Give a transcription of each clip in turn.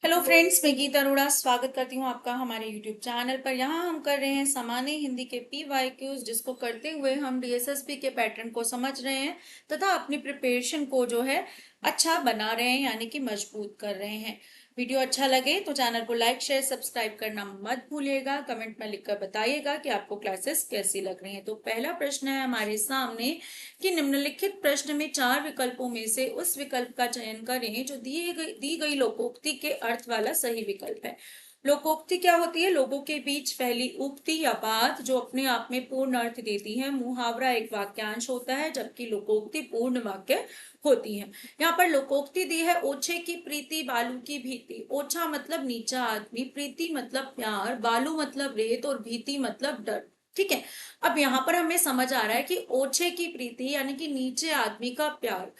Hello friends, मैं गीता अरोड़ा स्वागत करती हूँ आपका हमारे यूट्यूब चैनल पर। यहाँ हम कर रहे हैं सामान्य हिंदी के PYQs, जिसको करते हुए हम DSSP के पैटर्न को समझ रहे हैं तथा अपनी प्रिपरेशन को जो है अच्छा बना रहे हैं, यानी कि मजबूत कर रहे हैं। वीडियो अच्छा लगे तो चैनल को लाइक शेयर सब्सक्राइब करना मत भूलिएगा। कमेंट में लिखकर बताइएगा कि आपको क्लासेस कैसी लग रही हैं। तो पहला प्रश्न है हमारे सामने कि निम्नलिखित प्रश्न में चार विकल्पों में से उस विकल्प का चयन करें जो दी गई लोकोक्ति के अर्थ वाला सही विकल्प है। लोकोक्ति क्या होती है? लोगों के बीच फैली उक्ति या बात जो अपने आप में पूर्ण अर्थ देती है। मुहावरा एक वाक्यांश होता है, जबकि लोकोक्ति पूर्ण वाक्य होती है। यहाँ पर लोकोक्ति दी है, ओछे की प्रीति बालू की भीति। ओछा मतलब नीचा आदमी, प्रीति मतलब प्यार, बालू मतलब रेत और भीति मतलब डर। ठीक है। अब यहाँ पर हमें समझ आ रहा है कि ओछे की प्रीति यानी कि नीचे आदमी का प्यार,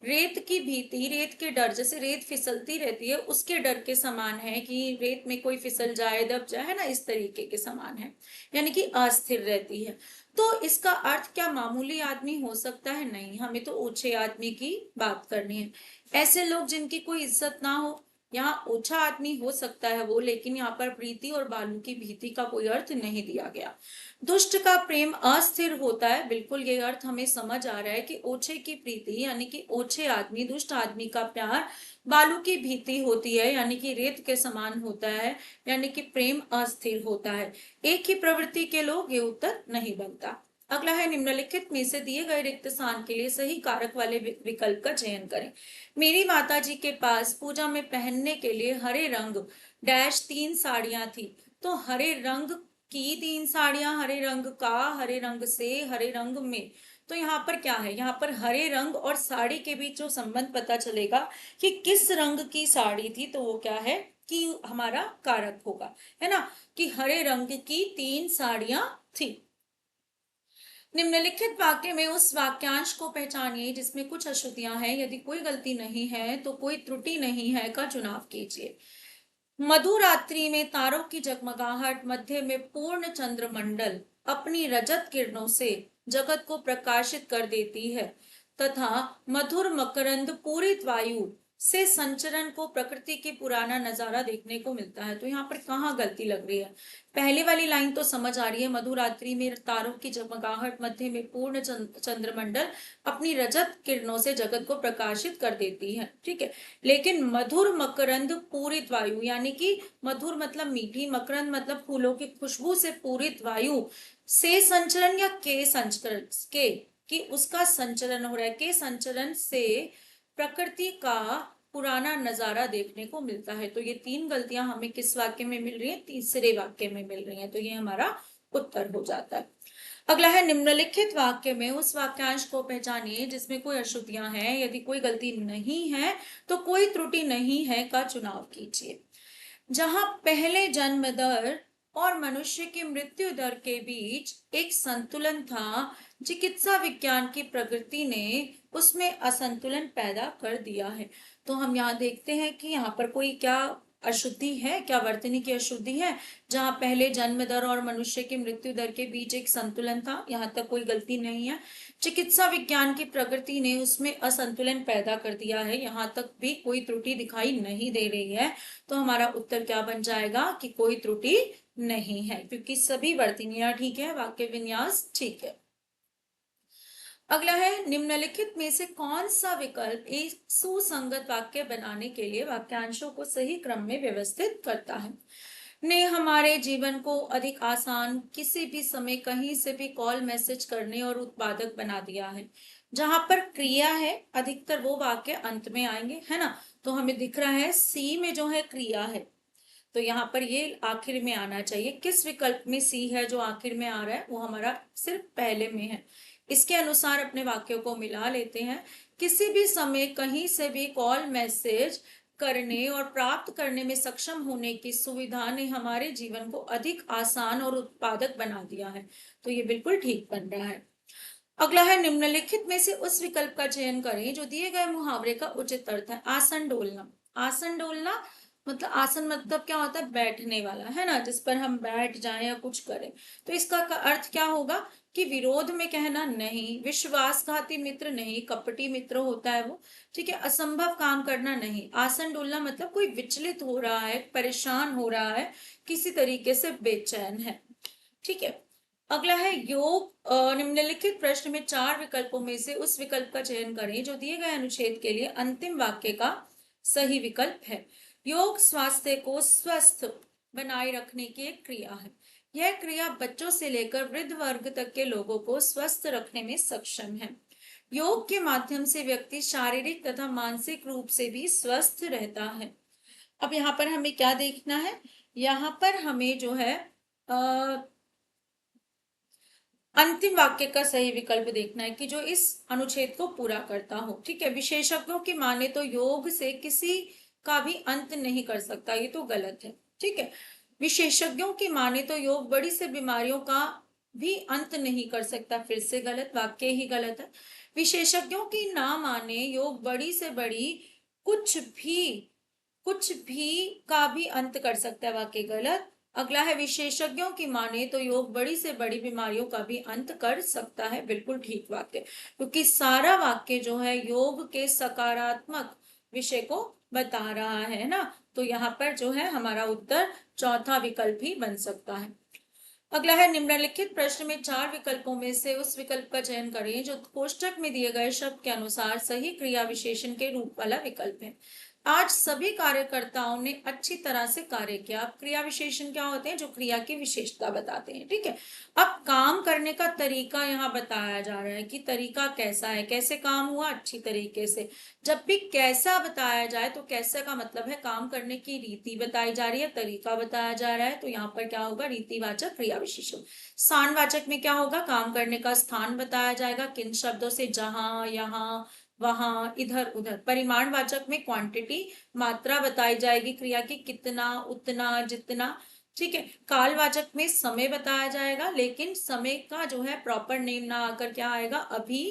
रेत की भीति रेत के डर, जैसे रेत फिसलती रहती है उसके डर के समान है कि रेत में कोई फिसल जाए दब जाए, है ना, इस तरीके के समान है, यानी कि अस्थिर रहती है। तो इसका अर्थ क्या मामूली आदमी हो सकता है? नहीं, हमें तो ओछे आदमी की बात करनी है। ऐसे लोग जिनकी कोई इज्जत ना हो, यहाँ ओछा आदमी हो सकता है वो, लेकिन यहाँ पर प्रीति और बालू की भीति का कोई अर्थ नहीं दिया गया। दुष्ट का प्रेम अस्थिर होता है, बिल्कुल ये अर्थ हमें समझ आ रहा है कि ओछे की प्रीति यानी कि ओछे आदमी, दुष्ट आदमी का प्यार बालू की भीति होती है, यानी कि रेत के समान होता है, यानी कि प्रेम अस्थिर होता है। एक ही प्रवृत्ति के लोग, ये उत्तर नहीं बनता। अगला है, निम्नलिखित में से दिए गए रिक्त स्थान के लिए सही कारक वाले विकल्प का चयन करें। मेरी माता जी के पास पूजा में पहनने के लिए हरे रंग डैश 3 साड़ियां थी। तो हरे रंग की 3 साड़ियां, हरे रंग का, हरे रंग से, हरे रंग में। तो यहाँ पर क्या है? यहाँ पर हरे रंग और साड़ी के बीच जो संबंध पता चलेगा कि किस रंग की साड़ी थी, तो वो क्या है कि हमारा कारक होगा, है ना, कि हरे रंग की 3 साड़ियां थी। निम्नलिखित वाक्य में उस वाक्यांश को पहचानिए जिसमें कुछ अशुद्धियां हैं। यदि कोई गलती नहीं है तो कोई त्रुटि नहीं है का चुनाव कीजिए। मधुरात्रि में तारों की जगमगाहट, मध्य में पूर्ण चंद्रमंडल अपनी रजत किरणों से जगत को प्रकाशित कर देती है तथा मधुर मकरंद पूरित वायु से संचरण को प्रकृति की पुराना नजारा देखने को मिलता है। तो यहाँ पर कहाँ गलती लग रही है? पहले वाली लाइन तो समझ आ रही है, मधुरात्रि में तारों की जगमगाहट, मध्य में पूर्ण चंद्रमंडल अपनी रजत किरणों से जगत को प्रकाशित कर देती है, ठीक है। लेकिन मधुर मकरंद पूरित वायु, यानी कि मधुर मतलब मीठी, मकरंद मतलब फूलों की खुशबू से पूरित वायु से संचरण या के संचरण के, कि उसका संचरण हो रहा है, के संचरण से प्रकृति का पुराना नजारा देखने को मिलता है। तो ये 3 गलतियां हमें किस वाक्य में मिल रही है? तीसरे वाक्य में मिल रही है। तो ये हमारा उत्तर हो जाता है। अगला है, निम्नलिखित वाक्य में उस वाक्यांश को पहचानिए जिसमें कोई अशुद्धियां हैं। यदि कोई गलती नहीं है तो कोई त्रुटि नहीं है का चुनाव कीजिए। जहां पहले जन्म दर और मनुष्य की मृत्यु दर के बीच एक संतुलन था, चिकित्सा विज्ञान की प्रगति ने उसमें असंतुलन पैदा कर दिया है। तो हम यहाँ देखते हैं कि यहाँ पर कोई क्या अशुद्धि है, क्या वर्तनी की अशुद्धि है? जहां पहले जन्म दर और मनुष्य की मृत्यु दर के बीच एक संतुलन था, यहाँ तक कोई गलती नहीं है। चिकित्सा विज्ञान की प्रगति ने उसमें असंतुलन पैदा कर दिया है, यहाँ तक भी कोई त्रुटि दिखाई नहीं दे रही है। तो हमारा उत्तर क्या बन जाएगा कि कोई त्रुटि नहीं है, क्योंकि सभी वर्तनियां ठीक है, वाक्य विन्यास ठीक है। अगला है, निम्नलिखित में से कौन सा विकल्प एक सुसंगत वाक्य बनाने के लिए वाक्यांशों को सही क्रम में व्यवस्थित करता है? ने हमारे जीवन को अधिक आसान, किसी भी समय कहीं से भी कॉल मैसेज करने और उत्पादक बना दिया है। जहां पर क्रिया है अधिकतर वो वाक्य अंत में आएंगे, है ना। तो हमें दिख रहा है सी में जो है क्रिया है, तो यहाँ पर ये आखिर में आना चाहिए। किस विकल्प में सी है जो आखिर में आ रहा है? वो हमारा सिर्फ पहले में है। इसके अनुसार अपने वाक्यों को मिला लेते हैं। किसी भी समय कहीं से भी कॉल मैसेज करने और प्राप्त करने में सक्षम होने की सुविधा ने हमारे जीवन को अधिक आसान और उत्पादक बना दिया है। तो ये बिल्कुल ठीक बन रहा है। अगला है, निम्नलिखित में से उस विकल्प का चयन करें जो दिए गए मुहावरे का उचित अर्थ है। आसन डोलना। आसन डोलना मतलब आसन मतलब क्या होता है, बैठने वाला, है ना, जिस पर हम बैठ जाएं या कुछ करें। तो इसका अर्थ क्या होगा कि विरोध में कहना नहीं, विश्वासघाती मित्र नहीं, कपटी मित्र होता है वो, ठीक है, असंभव काम करना नहीं। आसन डोलना मतलब कोई विचलित हो रहा है, परेशान हो रहा है, किसी तरीके से बेचैन है, ठीक है। अगला है योग। निम्नलिखित प्रश्न में 4 विकल्पों में से उस विकल्प का चयन करें जो दिए गए अनुच्छेद के लिए अंतिम वाक्य का सही विकल्प है। योग स्वास्थ्य को स्वस्थ बनाए रखने की एक क्रिया है। यह क्रिया बच्चों से लेकर वृद्ध वर्ग तक के लोगों को स्वस्थ रखने में सक्षम है। योग के माध्यम से व्यक्ति शारीरिक तथा मानसिक रूप से भी स्वस्थ रहता है। अब यहाँ पर हमें क्या देखना है, यहाँ पर हमें जो है अंतिम वाक्य का सही विकल्प देखना है कि जो इस अनुच्छेद को पूरा करता हो, ठीक है। विशेषज्ञों की माने तो योग से किसी का भी अंत नहीं कर सकता, ये तो गलत है, ठीक है। विशेषज्ञों की माने तो योग बड़ी से बीमारियों का भी अंत नहीं कर सकता, फिर से गलत, वाक्य ही गलत है। विशेषज्ञों की ना माने योग बड़ी से बड़ी कुछ भी का भी अंत कर सकता है, वाक्य गलत। अगला है विशेषज्ञों की माने तो योग बड़ी से बड़ी बीमारियों का भी अंत कर सकता है, बिल्कुल ठीक वाक्य, क्योंकि सारा वाक्य जो है योग के सकारात्मक विषय को बता रहा है ना। तो यहाँ पर जो है हमारा उत्तर चौथा विकल्प ही बन सकता है। अगला है निम्नलिखित प्रश्न में 4 विकल्पों में से उस विकल्प का चयन करें जो कोष्टक में दिए गए शब्द के अनुसार सही क्रिया विशेषण के रूप वाला विकल्प है। आज सभी कार्यकर्ताओं ने अच्छी तरह से कार्य किया। अब क्रिया विशेषण क्या होते हैं, जो क्रिया की विशेषता बताते हैं, ठीक है। अब काम करने का तरीका यहाँ बताया जा रहा है कि तरीका कैसा है, कैसे काम हुआ, अच्छी तरीके से। जब भी कैसा बताया जाए तो कैसे का मतलब है काम करने की रीति बताई जा रही है, तरीका बताया जा रहा है, तो यहाँ पर क्या होगा, रीतिवाचक क्रिया विशेषण। स्थानवाचक में क्या होगा, काम करने का स्थान बताया जाएगा किन शब्दों से, जहां, यहाँ, वहां, इधर उधर। परिमाणवाचक में क्वांटिटी, मात्रा बताई जाएगी क्रिया की, कितना, उतना, जितना, ठीक है। कालवाचक में समय बताया जाएगा, लेकिन समय का जो है प्रॉपर नेम ना आकर क्या आएगा, अभी,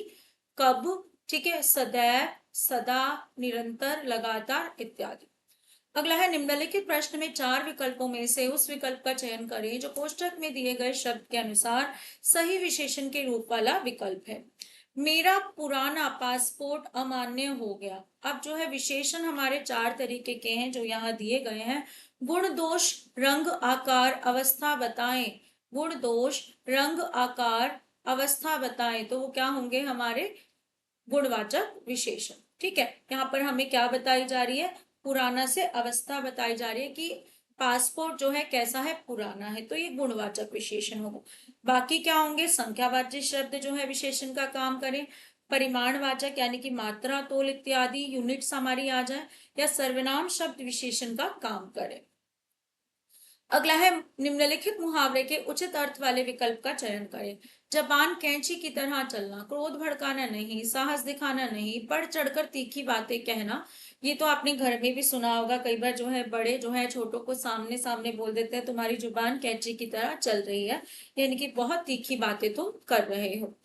कब, ठीक है, सदैव, सदा, निरंतर, लगातार इत्यादि। अगला है निम्नलिखित प्रश्न में 4 विकल्पों में से उस विकल्प का चयन करें जो कोष्टक में दिए गए शब्द के अनुसार सही विशेषण के रूप वाला विकल्प है। मेरा पुराना पासपोर्ट अमान्य हो गया। अब जो है विशेषण हमारे 4 तरीके के हैं जो यहाँ दिए गए हैं। गुण, दोष, रंग, आकार, अवस्था बताएं। गुण, दोष, रंग, आकार, अवस्था बताएं, तो वो क्या होंगे हमारे गुणवाचक विशेषण, ठीक है। यहाँ पर हमें क्या बताई जा रही है, पुराना से अवस्था बताई जा रही है कि पासपोर्ट जो है कैसा है, पुराना है, तो ये गुणवाचक विशेषण होगा। बाकी क्या होंगे, संख्यावाचक शब्द जो है विशेषण का काम करें, परिमाणवाचक यानी कि मात्रा, तोल इत्यादि यूनिट्स हमारी आ जाए, या सर्वनाम शब्द विशेषण का काम करें। अगला है निम्नलिखित मुहावरे के उचित अर्थ वाले विकल्प का चयन करें। जबान कैंची की तरह चलना, क्रोध भड़काना नहीं, साहस दिखाना नहीं, बढ़ चढ़कर तीखी बातें कहना। ये तो आपने घर में भी सुना होगा, कई बार जो है बड़े जो है छोटों को सामने सामने बोल देते हैं तुम्हारी जुबान कैंची की तरह चल रही है, यानी कि बहुत तीखी बातें तुम कर रहे हो।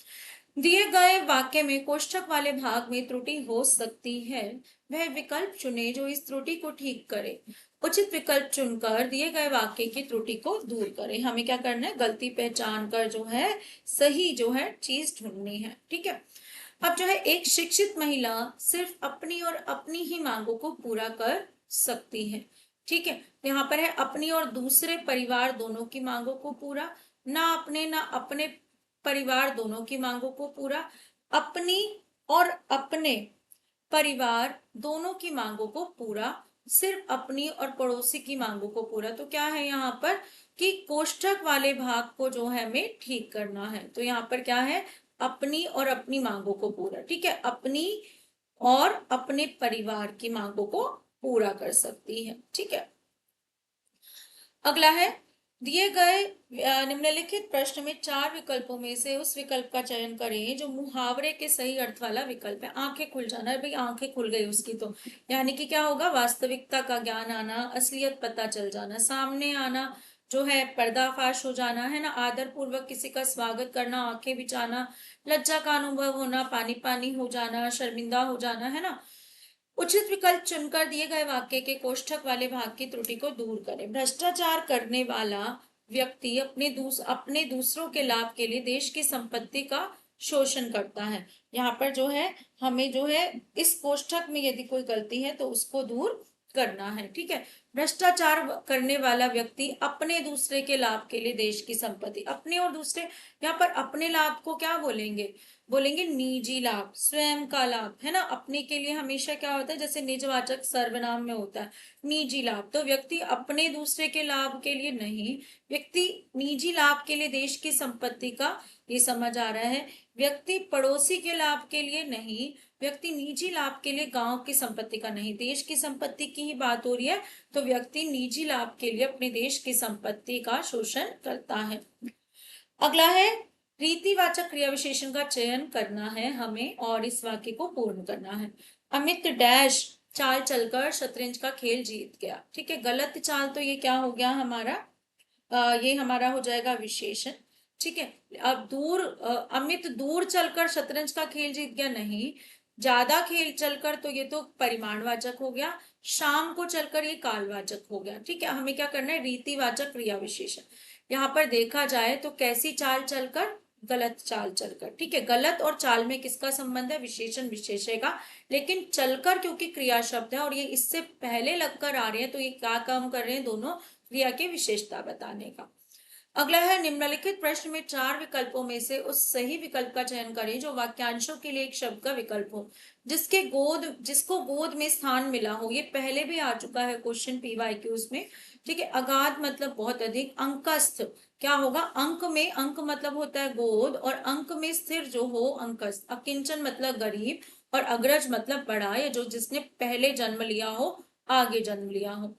दिए गए वाक्य में कोष्ठक वाले भाग में त्रुटि हो सकती है, वह विकल्प चुने जो इस त्रुटि को ठीक करे। उचित विकल्प चुनकर दिए गए वाक्य की त्रुटि को दूर करें। हमें क्या करना है, गलती पहचान कर जो है सही जो है चीज ढूंढनी है, ठीक है। अब जो है एक शिक्षित महिला सिर्फ अपनी और अपनी ही मांगों को पूरा कर सकती है, ठीक है। यहाँ पर है अपनी और दूसरे परिवार दोनों की मांगों को पूरा, ना अपने परिवार दोनों की मांगों को पूरा, अपनी और अपने परिवार दोनों की मांगों को पूरा, सिर्फ अपनी और पड़ोसी की मांगों को पूरा। तो क्या है यहाँ पर कि कोष्ठक वाले भाग को जो है हमें ठीक करना है, तो यहाँ पर क्या है, अपनी और अपनी मांगों को पूरा, ठीक है, अपनी और अपने परिवार की मांगों को पूरा कर सकती है, ठीक है। अगला है दिए गए निम्नलिखित प्रश्न में 4 विकल्पों में से उस विकल्प का चयन करें जो मुहावरे के सही अर्थ वाला विकल्प है। आंखें खुल जाना है भाई, आंखें खुल गई उसकी, तो यानी कि क्या होगा, वास्तविकता का ज्ञान आना, असलियत पता चल जाना, सामने आना, जो है पर्दाफाश हो जाना, है ना, आदर पूर्वक किसी का स्वागत करना, आंखें बिछाना, लज्जा का अनुभव होना, पानी पानी हो जाना, शर्मिंदा हो जाना, है ना। उचित विकल्प चुनकर दिए गए वाक्य के कोष्ठक वाले भाग की त्रुटि को दूर करें। भ्रष्टाचार करने वाला व्यक्ति अपने दूसरों के लाभ के लिए देश की संपत्ति का शोषण करता है। यहाँ पर जो है हमें जो है इस कोष्ठक में यदि कोई गलती है तो उसको दूर करना है। ठीक है, भ्रष्टाचार करने वाला व्यक्ति अपने दूसरे के लाभ के लिए देश की संपत्ति, अपने और दूसरे, यहाँ पर अपने लाभ को क्या बोलेंगे, बोलेंगे निजी लाभ, स्वयं का लाभ, है ना। अपने के लिए हमेशा क्या होता है, जैसे निजवाचक सर्वनाम में होता है निजी लाभ, तो व्यक्ति अपने दूसरे के लाभ के लिए नहीं, व्यक्ति निजी लाभ के लिए देश की संपत्ति का, ये समझ आ रहा है। व्यक्ति पड़ोसी के लाभ के लिए नहीं, व्यक्ति निजी लाभ के लिए गांव की संपत्ति का नहीं, देश की संपत्ति की ही बात हो रही है, तो व्यक्ति निजी लाभ के लिए अपने देश की संपत्ति का शोषण करता है। अगला है रीतिवाचक क्रिया विशेषण का चयन करना है हमें और इस वाक्य को पूर्ण करना है। अमित डैश चाल चलकर शतरंज का खेल जीत गया। ठीक है, गलत चाल तो ये क्या हो गया हमारा, ये हमारा हो जाएगा विशेषण। ठीक है, अब अमित दूर चलकर शतरंज का खेल जीत गया, नहीं, ज्यादा खेल चलकर तो ये तो परिमाणवाचक हो गया, शाम को चलकर ये कालवाचक हो गया। ठीक है, हमें क्या करना है, रीतिवाचक क्रिया विशेषण। यहाँ पर देखा जाए तो कैसी चाल चलकर, गलत चाल चलकर। ठीक है, गलत और चाल में किसका संबंध है, विशेषण विशेष्य का, लेकिन चलकर क्योंकि क्रिया शब्द है और ये इससे पहले लगकर आ रहे हैं, तो ये क्या काम कर रहे हैं, दोनों क्रिया की विशेषता बताने का। अगला है निम्नलिखित प्रश्न में 4 विकल्पों में से उस सही विकल्प का चयन करें जो वाक्यांशों के लिए एक शब्द का विकल्प हो, जिसको गोद में स्थान मिला हो। ये पहले भी आ चुका है क्वेश्चन पीवाईक्यूज में। ठीक है, अगाध मतलब बहुत अधिक, अंकस्थ क्या होगा, अंक में, अंक मतलब होता है गोद, और अंक में स्थिर जो हो अंकस्थ। अकिंचन मतलब गरीब, और अग्रज मतलब बड़ा, या जो जिसने पहले जन्म लिया हो, आगे जन्म लिया हो।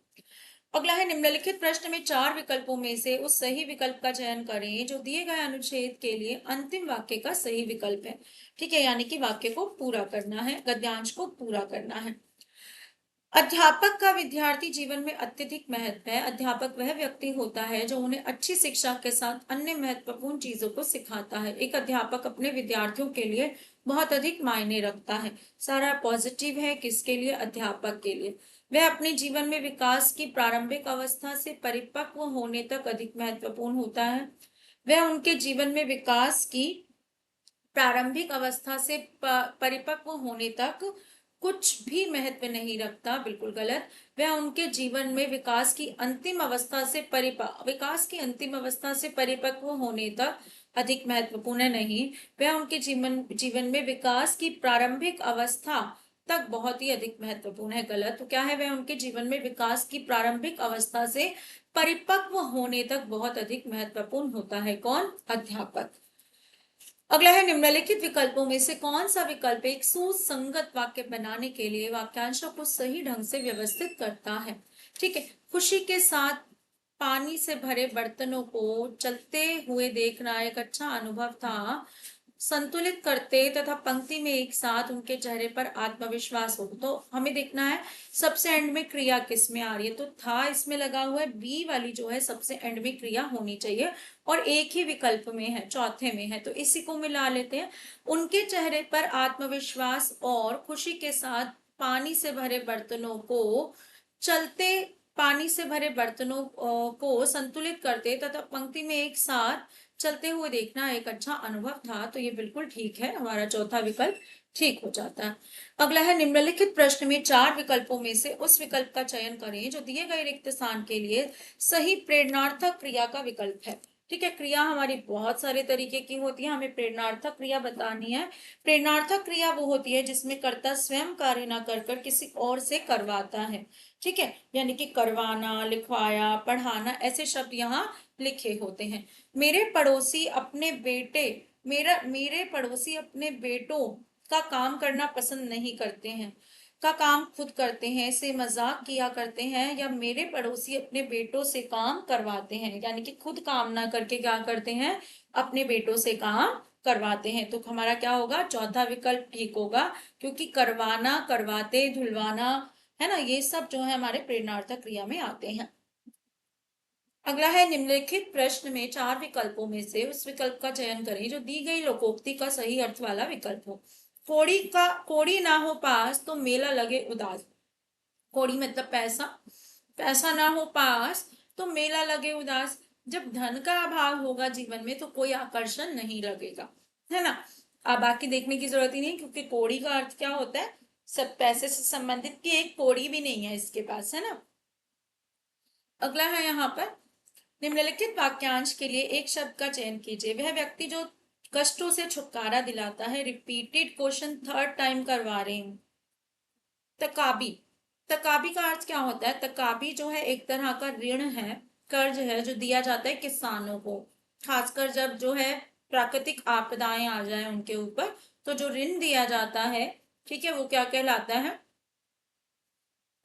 अगला है निम्नलिखित प्रश्न में 4 विकल्पों में से उस सही विकल्प का चयन करें जो दिए गए अनुच्छेद के लिए अंतिम वाक्य का सही विकल्प है। ठीक है, यानी कि वाक्य को पूरा करना है, गद्यांश को पूरा करना है। अध्यापक का विद्यार्थी जीवन में अत्यधिक महत्व है। अध्यापक वह व्यक्ति होता है जो उन्हें अच्छी शिक्षा के साथ अन्य महत्वपूर्ण चीजों को सिखाता है। एक अध्यापक अपने विद्यार्थियों के लिए बहुत अधिक मायने रखता है। सारा पॉजिटिव है, किसके लिए, अध्यापक के लिए। वह अपने जीवन में विकास की प्रारंभिक अवस्था से परिपक्व होने तक अधिक महत्वपूर्ण होता है। वह उनके जीवन में विकास की प्रारंभिक अवस्था से परिपक्व होने तक कुछ भी महत्व नहीं रखता, बिल्कुल गलत। वह उनके जीवन में विकास की अंतिम अवस्था से परिपक्व होने तक अधिक महत्वपूर्ण है, नहीं। वह उनके जीवन में विकास की प्रारंभिक अवस्था तक बहुत ही अधिक महत्वपूर्ण है, गलत। तो क्या है, वह उनके जीवन में विकास की प्रारंभिक अवस्था से परिपक्व होने तक बहुत अधिक महत्वपूर्ण होता है, कौन, अध्यापक। अगला है निम्नलिखित विकल्पों में से कौन सा विकल्प एक सुसंगत वाक्य बनाने के लिए वाक्यांशों को सही ढंग से व्यवस्थित करता है। ठीक है, खुशी के साथ पानी से भरे बर्तनों को चलते हुए देखना एक अच्छा अनुभव था। संतुलित करते तथा पंक्ति में एक साथ उनके चेहरे पर आत्मविश्वास हो। तो हमें देखना है सबसे एंड में क्रिया किस में आ रही है, तो था इसमें लगा हुआ है, बी वाली जो है सबसे एंड में क्रिया होनी चाहिए, और एक ही विकल्प में है, चौथे में है, तो इसी को मिला लेते हैं। उनके चेहरे पर आत्मविश्वास और खुशी के साथ पानी से भरे बर्तनों को चलते पानी से भरे बर्तनों को संतुलित करते तथा पंक्ति में एक साथ चलते हुए देखना एक अच्छा अनुभव था। तो ये बिल्कुल ठीक है, हमारा चौथा विकल्प ठीक हो जाता है। अगला है निम्नलिखित प्रश्न में 4 विकल्पों में से उस विकल्प का चयन करें जो दिए गए रिक्त स्थान के लिए सही प्रेरणार्थक क्रिया का विकल्प है। ठीक है, क्रिया हमारी बहुत सारे तरीके की होती है, हमें प्रेरणार्थक क्रिया बतानी है। प्रेरणार्थक क्रिया वो होती है जिसमें कर्ता स्वयं कार्य ना कर किसी और से करवाता है। ठीक है, यानी कि करवाना, लिखवाया, पढ़ाना, ऐसे शब्द यहाँ लिखे होते हैं। मेरे पड़ोसी अपने बेटों का काम करना पसंद नहीं करते हैं, का काम खुद करते हैं से मजाक किया करते हैं, या मेरे पड़ोसी अपने बेटों से काम करवाते हैं, यानी कि खुद काम ना करके क्या करते हैं, अपने बेटों से काम करवाते हैं। तो हमारा क्या होगा, चौथा विकल्प ठीक होगा, क्योंकि करवाना, करवाते, धुलवाना, है ना, ये सब जो है हमारे प्रेरणार्थक क्रिया में आते हैं। अगला है निम्नलिखित प्रश्न में 4 विकल्पों में से उस विकल्प का चयन करें जो दी गई लोकोक्ति का सही अर्थ वाला विकल्प हो। कोड़ी ना हो पास तो मेला लगे उदास। कोड़ी मतलब पैसा, पैसा ना हो पास तो मेला लगे उदास। जब धन का अभाव होगा जीवन में तो कोई आकर्षण नहीं लगेगा, है ना। अब बाकी देखने की जरूरत ही नहीं, क्योंकि कोड़ी का अर्थ क्या होता है, सब पैसे से संबंधित, की एक कोड़ी भी नहीं है इसके पास, है ना। अगला है यहाँ पर, निम्नलिखित वाक्यांश के लिए एक शब्द का चयन कीजिए। वह व्यक्ति जो कष्टों से छुटकारा दिलाता है, रिपीटेड क्वेश्चन थर्ड टाइम करवा रहे हैं। तकाबी, तकाबी का अर्थ क्या होता है, तकाबी जो है एक तरह का ऋण है, कर्ज है, जो दिया जाता है किसानों को, खासकर जब जो है प्राकृतिक आपदाएं आ जाए उनके ऊपर, तो जो ऋण दिया जाता है, ठीक है, वो क्या कहलाता है,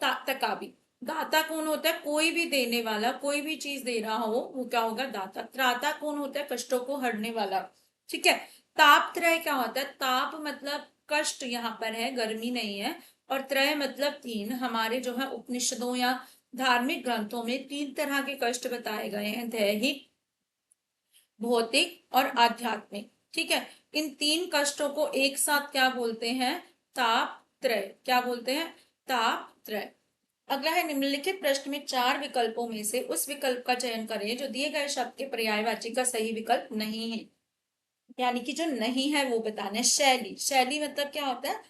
तकाबी। दाता कौन होता है, कोई भी देने वाला, कोई भी चीज दे रहा हो वो क्या होगा, दाता। त्राता कौन होता है, कष्टों को हरने वाला, ठीक है। ताप त्रय क्या होता है, ताप मतलब कष्ट यहाँ पर है, गर्मी नहीं है, और त्रय मतलब तीन। हमारे जो है उपनिषदों या धार्मिक ग्रंथों में तीन तरह के कष्ट बताए गए हैं, दैहिक, भौतिक और आध्यात्मिक, ठीक है। इन तीन कष्टों को एक साथ क्या बोलते हैं, ताप त्रय, क्या बोलते हैं, ताप त्रय। अगला है, निम्नलिखित प्रश्न में चार विकल्पों में से उस विकल्प का चयन करें जो दिए गए शब्द के पर्यायवाची का सही विकल्प नहीं है। यानी कि जो नहीं है वो बताना है। शैली, शैली मतलब क्या होता है,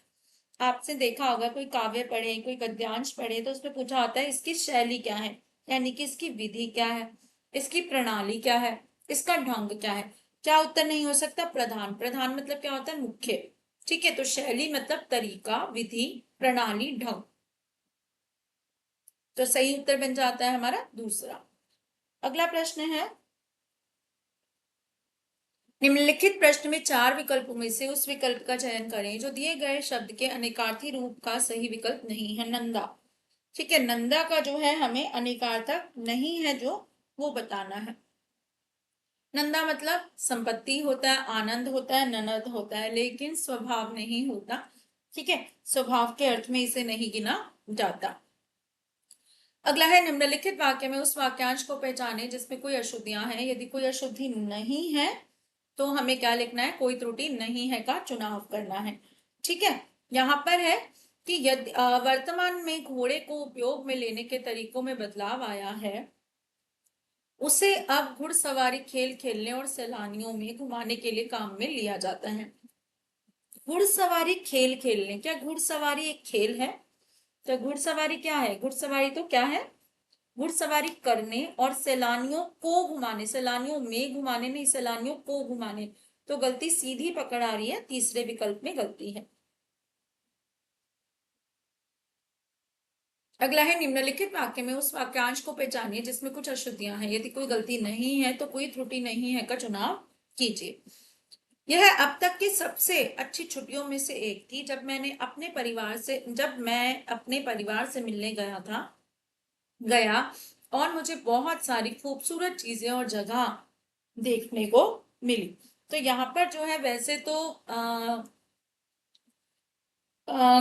आपसे देखा होगा कोई काव्य पढ़े, कोई गद्यांश पढ़े, तो उसमें पूछा होता है इसकी शैली क्या है, यानी कि इसकी विधि क्या है, इसकी प्रणाली क्या है, इसका ढंग क्या है। क्या उत्तर नहीं हो सकता, प्रधान। प्रधान मतलब क्या होता है, मुख्य, ठीक है। तो शैली मतलब तरीका, विधि, प्रणाली, ढंग। तो सही उत्तर बन जाता है हमारा दूसरा। अगला प्रश्न है, निम्नलिखित प्रश्न में चार विकल्पों में से उस विकल्प का चयन करें जो दिए गए शब्द के अनेकार्थी रूप का सही विकल्प नहीं है। नंदा, ठीक है, नंदा का जो है हमें अनेकार्थक नहीं है जो, वो बताना है। नंदा मतलब संपत्ति होता है, आनंद होता है, ननद होता है, लेकिन स्वभाव नहीं होता, ठीक है। स्वभाव के अर्थ में इसे नहीं गिना जाता। अगला है, निम्नलिखित वाक्य में उस वाक्यांश को पहचाने जिसमें कोई अशुद्धियां हैं। यदि कोई अशुद्धि नहीं है तो हमें क्या लिखना है, कोई त्रुटि नहीं है का चुनाव करना है, ठीक है। यहाँ पर है कि यदि वर्तमान में घोड़े को उपयोग में लेने के तरीकों में बदलाव आया है, उसे अब घुड़सवारी खेल खेलने और सैलानियों में घुमाने के लिए काम में लिया जाता है। घुड़सवारी खेल खेलने, क्या घुड़सवारी एक खेल है, तो घुड़सवारी क्या है, घुड़सवारी तो क्या है, घुड़सवारी करने और सैलानियों को घुमाने, सैलानियों में घुमाने नहीं, सैलानियों को घुमाने। तो गलती सीधी पकड़ आ रही है, तीसरे विकल्प में गलती है। अगला है, निम्नलिखित वाक्य में उस वाक्यांश को पहचानिए जिसमें कुछ अशुद्धियां हैं। यदि कोई गलती नहीं है तो कोई त्रुटि नहीं है का चुनाव कीजिए। यह अब तक की सबसे अच्छी छुट्टियों में से एक थी, जब मैं अपने परिवार से मिलने गया और मुझे बहुत सारी खूबसूरत चीजें और जगह देखने को मिली। तो यहाँ पर जो है वैसे तो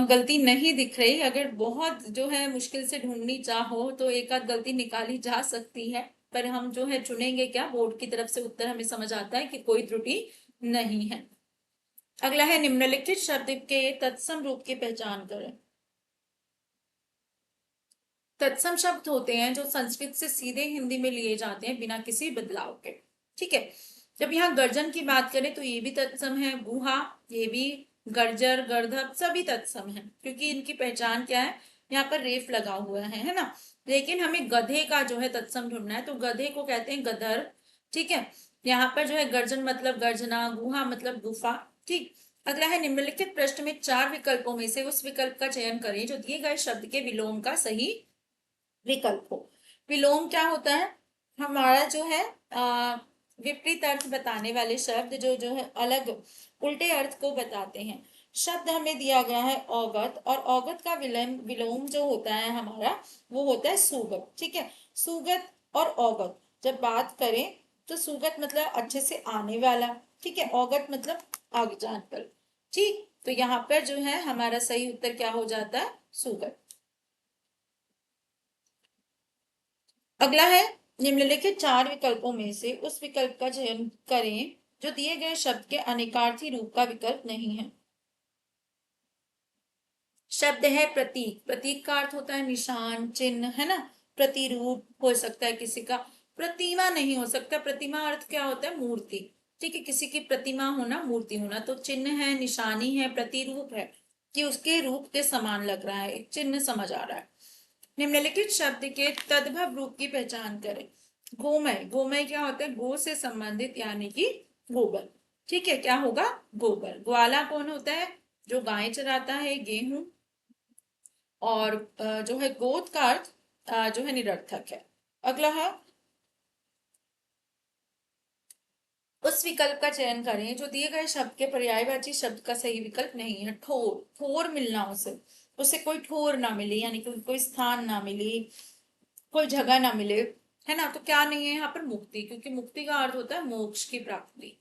गलती नहीं दिख रही, अगर बहुत जो है मुश्किल से ढूंढनी चाहो तो एक आध गलती निकाली जा सकती है, पर हम जो है चुनेंगे क्या, बोर्ड की तरफ से उत्तर हमें समझ आता है कि कोई त्रुटि नहीं है। अगला है, निम्नलिखित शब्द के तत्सम रूप की पहचान करें। तत्सम शब्द होते हैं जो संस्कृत से सीधे हिंदी में लिए जाते हैं बिना किसी बदलाव के, ठीक है। जब यहाँ गर्जन की बात करें तो ये भी तत्सम है, गुहा, ये भी, गर्जर, गर्दभ सभी तत्सम है, क्योंकि इनकी पहचान क्या है, यहाँ पर रेफ लगा हुआ है ना। लेकिन हमें गधे का जो है तत्सम ढूंढना है, तो गधे को कहते हैं गदर, ठीक है। यहाँ पर जो है गर्जन मतलब गर्जना, गुहा मतलब गुफा, ठीक। अगला है, निम्नलिखित प्रश्न में चार विकल्पों में से उस विकल्प का चयन करें जो दिए गए शब्द के विलोम का सही विकल्प हो। विलोम क्या होता है, हमारा जो है विपरीत अर्थ बताने वाले शब्द जो है अलग उल्टे अर्थ को बताते हैं। शब्द हमें दिया गया है औगत, और औगत का विलोम विलोम जो होता है हमारा, वो होता है सुगत, ठीक है। सुगत और औगत जब बात करें तो सुगत मतलब अच्छे से आने वाला, ठीक है, औगत मतलब आगे जानकर, ठीक। तो यहाँ पर जो है हमारा सही उत्तर क्या हो जाता है, सुगत। अगला है, निम्नलिखित चार विकल्पों में से उस विकल्प का चयन करें जो दिए गए शब्द के अनेकार्थी रूप का विकल्प नहीं है। शब्द है प्रतीक। प्रतीक का अर्थ होता है निशान, चिन्ह, है ना। प्रतिरूप हो सकता है किसी का, प्रतिमा नहीं हो सकता। प्रतिमा अर्थ क्या होता है? मूर्ति। ठीक है, किसी की प्रतिमा होना, मूर्ति होना। तो चिन्ह है, निशानी है, प्रतिरूप है कि उसके रूप के समान लग रहा है, एक चिन्ह समझ आ रहा है। निम्नलिखित शब्द के तद्भव रूप की पहचान करें। गोमय। गोमय क्या होता है? गो से संबंधित, यानी कि गोबर। ठीक है, क्या होगा? गोबर। ग्वाला कौन होता है? जो गाय चराता है, गेहूं। और जो है गोद का अर्थ जो है निरर्थक है। अगला है, उस विकल्प का चयन करें जो दिए गए शब्द के पर्यायवाची शब्द का सही विकल्प नहीं है। ठोर। ठोर मिलना उसे, उसे कोई ठोर ना मिले, यानी कि कोई स्थान ना मिले, कोई जगह ना मिले, है ना। तो क्या नहीं है यहाँ पर? मुक्ति, क्योंकि मुक्ति का अर्थ होता है मोक्ष की प्राप्ति।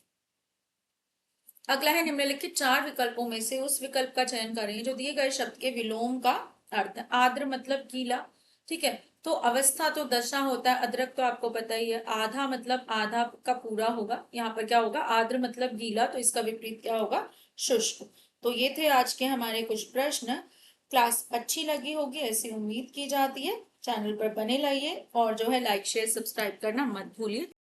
अगला है, निम्नलिखित चार विकल्पों में से उस विकल्प का चयन करें जो दिए गए शब्द के विलोम का अर्थ है। आर्द्र मतलब गीला। ठीक है, तो अवस्था तो दशा होता है। अदरक तो आपको पता ही है। आधा मतलब आधा का पूरा होगा। यहाँ पर क्या होगा? आर्द्र मतलब गीला, तो इसका विपरीत क्या होगा? शुष्क। तो ये थे आज के हमारे कुछ प्रश्न। क्लास अच्छी लगी होगी ऐसी उम्मीद की जाती है। चैनल पर बने रहिए और जो है लाइक शेयर सब्सक्राइब करना मत भूलिए।